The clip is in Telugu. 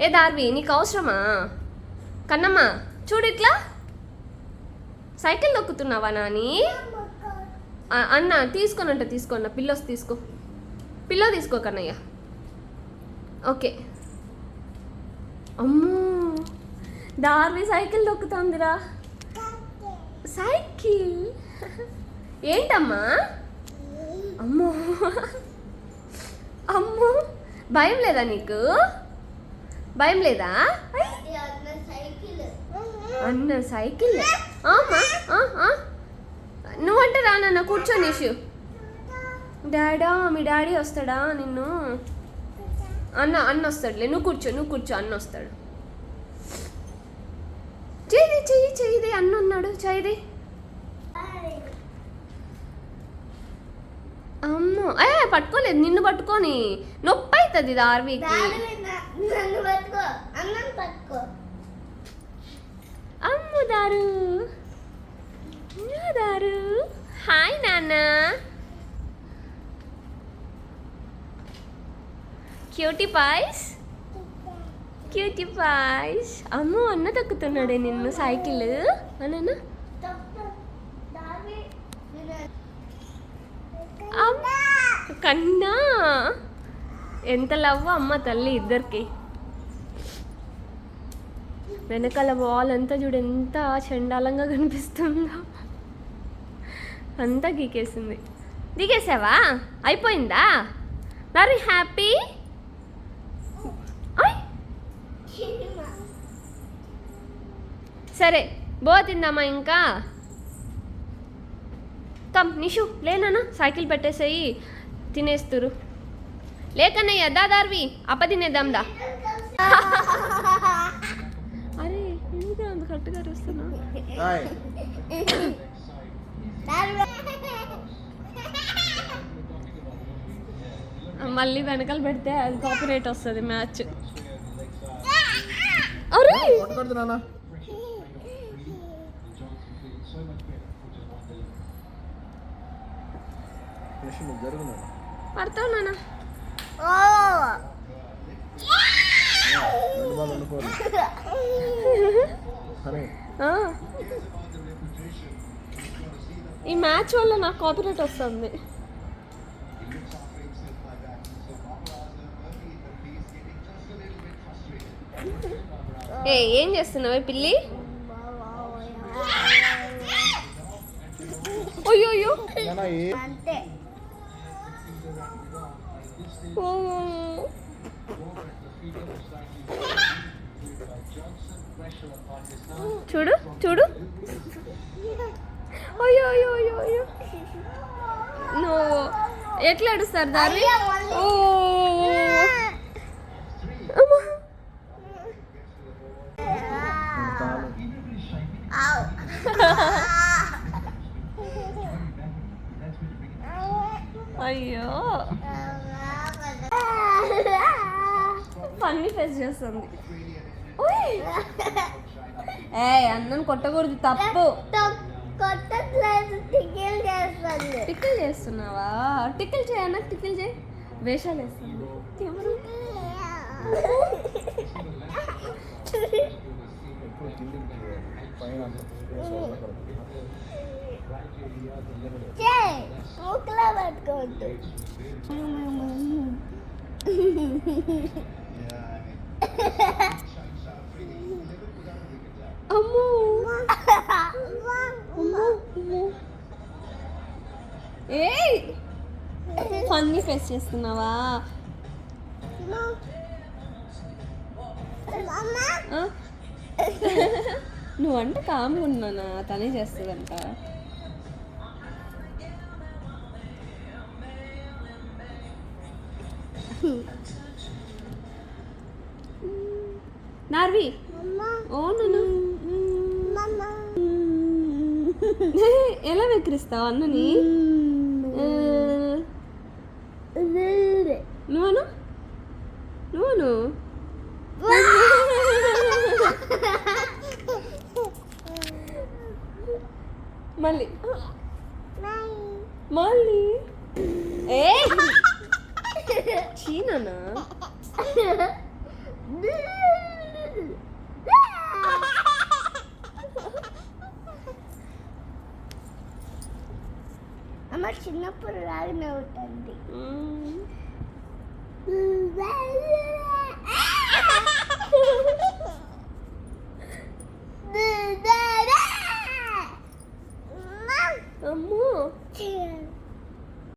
ఏ దార్వి నీకు అవసరమా? కన్నమ్మ చూడు ఇట్లా సైకిల్ తొక్కుతున్నావా నాని? అన్న తీసుకోన్న పిల్లోస్ తీసుకో, పిల్లో తీసుకో కన్నయ్య. ఓకే. అమ్మో దార్వి సైకిల్ తొక్కుతుందిరా. సైకిల్ ఏంటమ్మా? అమ్మో అమ్మో భయం లేదా నీకు? భయం లేదా? అన్న సైకిల్ అమ్మా. నువ్వంటే రానన్న కూర్చో నిషు. డాడా మీ డాడీ వస్తాడా నిన్ను? అన్న వస్తాడులే, నువ్వు కూర్చో అన్న వస్తాడు. చెయ్యిది అన్న ఉన్నాడు, చెయ్యిది. అమ్మో పట్టుకోలేదు, నిన్ను పట్టుకొని నొప్పి అవుతుంది దార్వికి. అమ్ము దారు హాయ్ నాన్న. క్యూటీ పాయ్స్. అమ్మో అన్న తక్కుతున్నాడే నిన్ను సైకిల్ అన్న. కన్నా ఎంత లవ్ అమ్మ తల్లి ఇద్దరికి. వెనకాల వాల్ అంతా చూడు ఎంత చండాలంగా కనిపిస్తుందో, అంతా గీకేసింది. దిగేసావా? అయిపోయిందా? మరి హ్యాపీ? సరే తిందామా ఇంకా? కమ్ నిషు లేనా సైకిల్ పెట్టేసేయి, తినేస్తురు. లేకన్నయ్య దార్వి అప్ప తినేద్దాందా. అరే ఎందుకు అంత కరెక్ట్గా వస్తున్నా? మళ్ళీ వెనకాల పెడితే అది కాపీరైట్ వస్తుంది మ్యాచ్. అరే పడతావు నాన్న. ఈ మ్యాచ్ వల్ల నాకు కాపీరైట్ వస్తుంది. ఏం చేస్తున్నావే పిల్లి? అయ్యో చూడు అయ్యో నువ్వు ఎట్లా ఏడుస్తారు దాన్ని? అయ్యో ఫన్నీ ఫేస్ చేస్తుంది. అన్నం కొట్టకూడదు, తప్పు. టిక్కిల్ చేస్తున్నావా? టిక్కిల్ చేయన్నా, టిక్కిల్ చేయి. వేషాలు వేస్తుంది. అమ్మో ఫన్నీ ఫేస్ చేస్తున్నావా? నువ్వంటే కామ్గా ఉన్నానా? తనే చేస్తుందంట. నార్వి ఓ నన్ను ఎలా వెక్కిరిస్తావు అన్నని? నువ్వును మళ్ళీ చీనా అమ్మ చిన్నప్పుడు లాగానే ఉంటుంది.